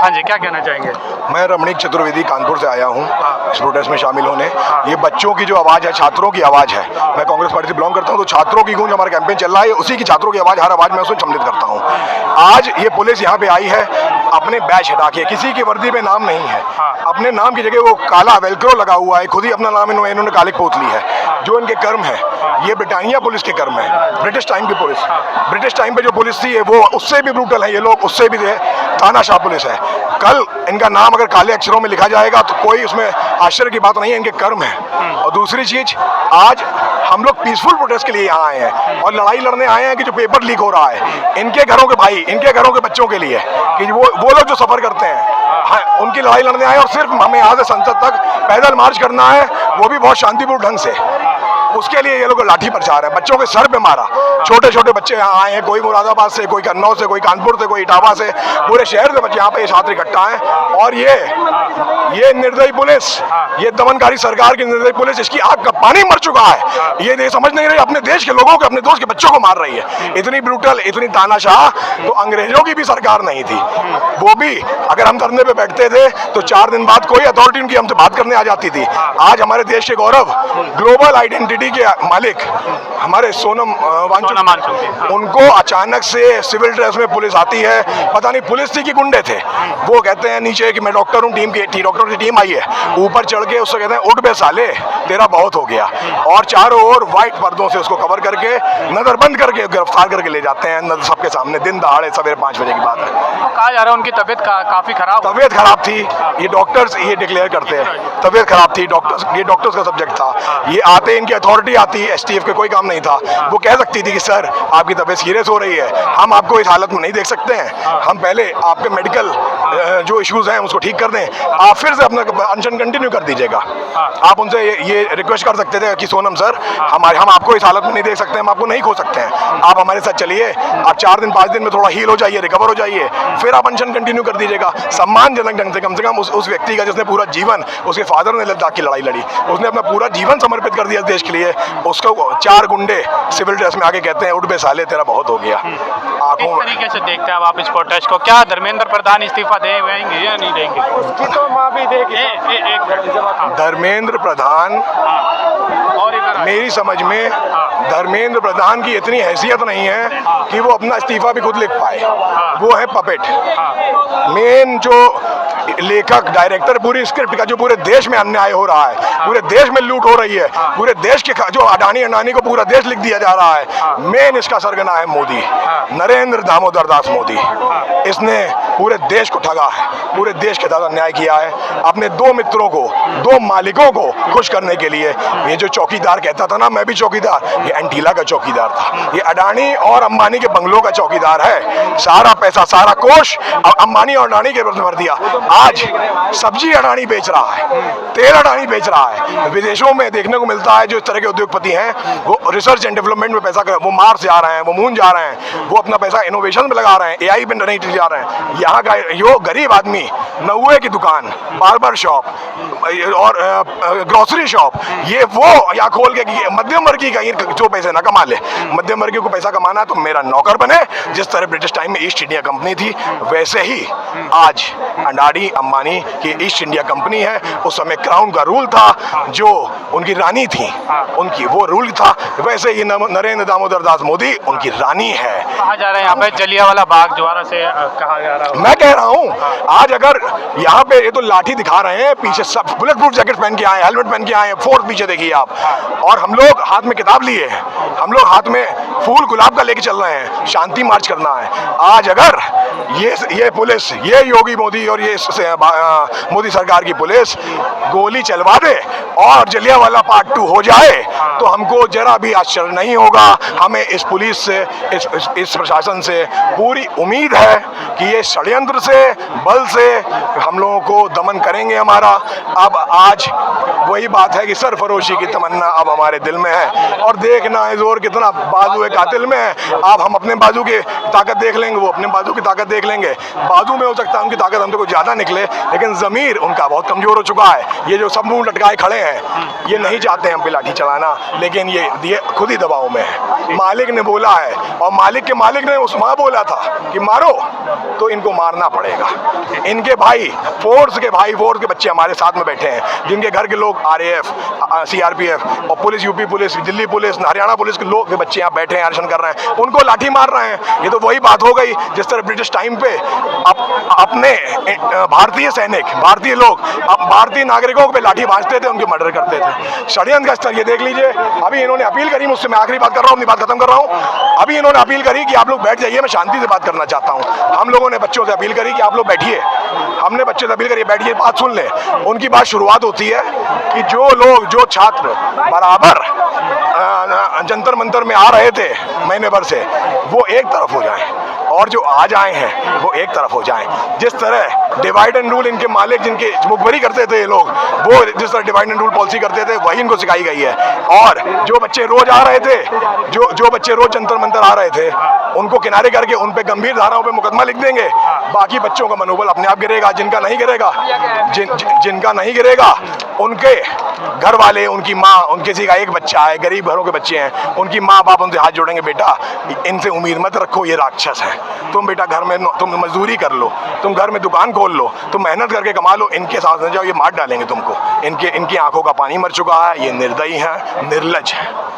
हाँ जी, क्या कहना चाहेंगे? मैं रमणीक चतुर्वेदी कानपुर से आया हूँ इस प्रोटेस्ट में शामिल होने। ये बच्चों की जो आवाज़ है, छात्रों की आवाज़ है। मैं कांग्रेस पार्टी से बिलोंग करता हूँ, तो छात्रों की गूंज हमारा कैंपेन चल रहा है, उसी की छात्रों की आवाज़, हर आवाज़ मैं उसमें सम्मिलित करता हूँ। आज ये पुलिस यहाँ पे आई है अपने बैच हटा के, किसी की वर्दी पे नाम नहीं है, अपने नाम की जगह वो काला वेलक्रो लगा हुआ है, खुद ही अपना नाम इन्होंने काले पोत ली है। जो इनके कर्म है, ये ब्रिटानिया पुलिस के कर्म है, ब्रिटिश टाइम की पुलिस। ब्रिटिश टाइम पे जो पुलिस थी वो उससे भी ब्रूटल है, ये लोग उससे भी तानाशाह पुलिस है। कल इनका नाम अगर काले अक्षरों में लिखा जाएगा तो कोई उसमें आश्चर्य की बात नहीं है, इनके कर्म है। और दूसरी चीज, आज हम लोग पीसफुल प्रोटेस्ट के लिए यहाँ आए हैं और लड़ाई लड़ने आए हैं कि जो पेपर लीक हो रहा है इनके घरों के भाई, इनके घरों के बच्चों के लिए, कि वो लोग जो सफर करते हैं, हाँ, उनकी लड़ाई लड़ने आए। और सिर्फ हमें यहाँ से संसद तक पैदल मार्च करना है, वो भी बहुत शांतिपूर्ण ढंग से। उसके लिए ये लोग लाठी प्रचार है, बच्चों के सर पे मारा। छोटे छोटे बच्चे यहाँ आए हैं, कोई मुरादाबाद से, कोई कन्नौज से, कोई कानपुर से, कोई इटावा से, पूरे शहर से बच्चे यहाँ पे छात्र इकट्ठा हैं। और ये निर्दयी पुलिस, ये दमनकारी सरकार की निर्दयी पुलिस, इसकी आग का पानी मर चुका है। ये समझ नहीं रही, अपने देश के लोगों को, अपने दोस्त के बच्चों को मार रही है। इतनी ब्रूटल, इतनी तानाशाह तो अंग्रेजों की भी सरकार नहीं थी। वो भी अगर हम धरने पे बैठते थे तो 4 दिन बाद कोई अथॉरिटी उनकी हमसे बात करने आ जाती थी। आज हमारे देश के गौरव, ग्लोबल आइडेंटिटी के मालिक हमारे सोनम वांगचुक, उनको अचानक से सिविल ड्रेस में पुलिस आती है। पता नहीं पुलिस थी कि गुंडे थे। वो कहते हैं नीचे कि मैं डॉक्टर हूँ, डॉक्टर की टीम आई है। ऊपर चढ़ के उससे कहते हैं उठ बे साले, तेरा बहुत हो गया। और चारों ओर व्हाइट पर्दों से उसको कवर करके, नजर बंद करके गिरफ्तार करके ले जाते हैं सबके सामने। दिन दहाड़े सवेरे 5 बजे की बात है। तो कहा जा रहा है उनकी तबीयत काफी खराब, तबीयत खराब थी। ये डॉक्टर्स ये डिक्लेयर करते हैं तबीयत खराब थी। ये डॉक्टर्स का सब्जेक्ट था। ये आते, इनकी अथॉरिटी आती, एसटीएफ के कोई काम नहीं था। वो कह सकती थी कि सर आपकी तबीयत सीरियस हो रही है, हम आपको इस हालत में नहीं देख सकते हैं, हम पहले आपके मेडिकल जो इश्यूज हैं उसको ठीक कर दें, आप फिर से अपना अनशन कंटिन्यू कर दीजिएगा। आप उनसे ये रिक्वेस्ट कर सकते थे कि सोनम सर, हम आपको इस हालत में नहीं देख सकते, हम आपको नहीं खो सकते हैं, आप हमारे साथ चलिए, आप 4 दिन 5 दिन में थोड़ा हील हो जाइए, रिकवर हो जाइए, फिर आप अनशन कंटिन्यू कर दीजिएगा। सम्मानजनक ढंग से, कम से कम उस व्यक्ति का जिसने पूरा जीवन, उसके फादर ने लद्दाख की लड़ाई लड़ी, उसने अपना पूरा जीवन समर्पित कर दिया देश के लिए, उसको 4 गुंडे सिविल ड्रेस में आके कहते हैं उठ बे साले, तेरा बहुत हो गया। किस तरीके से देखते हैं आप इस प्रोटेस्ट को? क्या धर्मेंद्र प्रधान इस्तीफा देंगे या नहीं देंगे? उसकी तो माफी देगी। धर्मेंद्र प्रधान, मेरी समझ में धर्मेंद्र प्रधान की इतनी हैसियत नहीं है कि वो अपना इस्तीफा भी खुद लिख पाए। वो है पपेट। मेन जो लेखक, डायरेक्टर, पूरी स्क्रिप्ट का, जो पूरे देश में अन्याय हो रहा है, पूरे देश में लूट हो रही है, पूरे देश के जो अडानी को पूरा देश लिख दिया जा रहा है, मेन इसका सरगना है मोदी, नरेंद्र दामोदर दास मोदी। इसने पूरे देश को ठगा है, पूरे देश के साथ अन्याय किया है, अपने 2 मित्रों को, 2 मालिकों को खुश करने के लिए। ये जो चौकीदार कहता था ना, मैं भी चौकीदार, ये एंटीला का चौकीदार था। ये अडानी और अंबानी के बंगलों का चौकीदार है। सारा पैसा, सारा कोष अंबानी और अडानी के भर दिया। आज सब्जी अडानी बेच रहा है, तेल अडानी बेच रहा है। विदेशों में देखने को मिलता है जो इस तरह के उद्योगपति हैं, वो रिसर्च एंड डेवलपमेंट में पैसा वो मार्स जा रहे हैं, वो मून जा रहे हैं, वो अपना पैसा इनोवेशन में लगा रहे हैं, एआई पे नहीं जा रहे हैं। यहाँ का यो गरीब आदमी, नौवे की दुकान, बार्बर शॉप और ग्रोसरी शॉप, ये वो यहाँ खोल के मध्यम वर्गीय का जो पैसे ना कमा ले, मध्यम वर्गीय को पैसा कमाना है तो मेरा नौकर बने। जिस तरह ब्रिटिश टाइम में ईस्ट इंडिया कंपनी थी, वैसे ही आज अडानी अंबानी की ईस्ट इंडिया कंपनी है। उस समय क्राउन का रूल था, जो उनकी रानी थी, उनकी वो रूल था। वैसे ही नरेंद्र दामोदर दास मोदी उनकी रानी है। कहा जा रहा है यहाँ पे जलियांवाला बाग दोबारा से कहा जा रहा है। मैं कह रहा हूँ, आज अगर यहाँ पे ये तो लाठी दिखा रहे हैं, पीछे सब बुलेट प्रूफ जैकेट पहन के आए, हेलमेट पहन के आए, फोर्स पीछे देखिए आप, और हम लोग हाथ में किताब लिए हैं, हम लोग हाथ में फूल गुलाब का लेके चल रहे हैं, शांति मार्च करना है। आज अगर ये पुलिस, ये योगी मोदी और ये मोदी सरकार की पुलिस गोली चलवा दे और जलियांवाला पार्ट 2 हो जाए तो हमको जरा भी आश्चर्य नहीं होगा। हमें इस पुलिस से, इस प्रशासन से पूरी उम्मीद है कि ये षड्यंत्र से, बल से हम लोगों को दमन करेंगे हमारा। अब आज वही बात है कि सरफरोशी की तमन्ना अब हमारे दिल में है, और देखना है जोर कितना बाजू कातिल में है। अब हम अपने बाजू की ताकत देख लेंगे, वो अपने बाजू की ताकत देख लेंगे। बाजू में हो सकता है उनकी ताकत हमसे कुछ ज़्यादा निकले, लेकिन ज़मीर उनका बहुत कमज़ोर हो चुका है। ये जो सब मुंह लटकाए खड़े हैं, ये नहीं चाहते हम पे लाठी चलाना, लेकिन ये खुद ही दबाव में है। मालिक ने बोला है, और मालिक के मालिक ने उस माँ बोला था कि मारो, तो इनको मारना पड़ेगा। इनके भाई फोर्स के बच्चे हमारे साथ में बैठे हैं, जिनके घर के लोग RAF, CRPF और police, UP police, Delhi police, Haryana police के लोग के बच्चे यहाँ बैठे हैं, आंदोलन कर रहे हैं, उनको लाठी मार रहे हैं। ये तो वही बात हो गई जिस तरह ब्रिटिश टाइम पे अपने भारतीय सैनिक, भारतीय लोग अब भारतीय नागरिकों पे लाठी भांजते थे, उनके मर्डर करते थे। षड्यंत्र का स्तर ये देख लीजिए। अभी इन्होंने अपील करी मुझसे, मैं आखिरी बात कर रहा हूँ, अपनी बात खत्म कर रहा हूँ। अभी इन्होंने अपील करी कि आप लोग बैठ जाइए, मैं शांति से बात करना चाहता हूँ। हम लोगों ने बच्चों से अपील करी कि आप लोग बैठिए, हमने बच्चों से अपील करी बैठिए, बात सुन लें। उनकी बात शुरुआत होती है कि जो छात्र बराबर जंतर मंतर में आ रहे थे महीने भर से, वो एक तरफ हो जाएं, और जो आज आए हैं वो एक तरफ हो जाएं। जिस तरह डिवाइड एंड रूल इनके मालिक, जिनके मुखबरी करते थे ये लोग, वो जिस तरह डिवाइड एंड रूल पॉलिसी करते थे, वही इनको सिखाई गई है। और जो बच्चे रोज आ रहे थे, जो बच्चे रोज जंतर मंतर आ रहे थे, उनको किनारे करके उन पे गंभीर धाराओं पे मुकदमा लिख देंगे। बाकी बच्चों का मनोबल अपने आप गिरेगा। जिनका नहीं गिरेगा, उनके घर वाले, उनकी माँ, उनके किसी का एक बच्चा है, गरीब घरों के बच्चे हैं, उनकी माँ बाप उनसे हाथ जोड़ेंगे, बेटा इनसे उम्मीद मत रखो, ये राक्षस है। तुम बेटा घर में तुम मजदूरी कर लो, तुम घर में दुकान खोल लो, तुम मेहनत करके कमा लो, इनके साथ न जाओ, ये मार डालेंगे तुमको। इनकी आंखों का पानी मर चुका है, ये निर्दयी है, निर्लज है।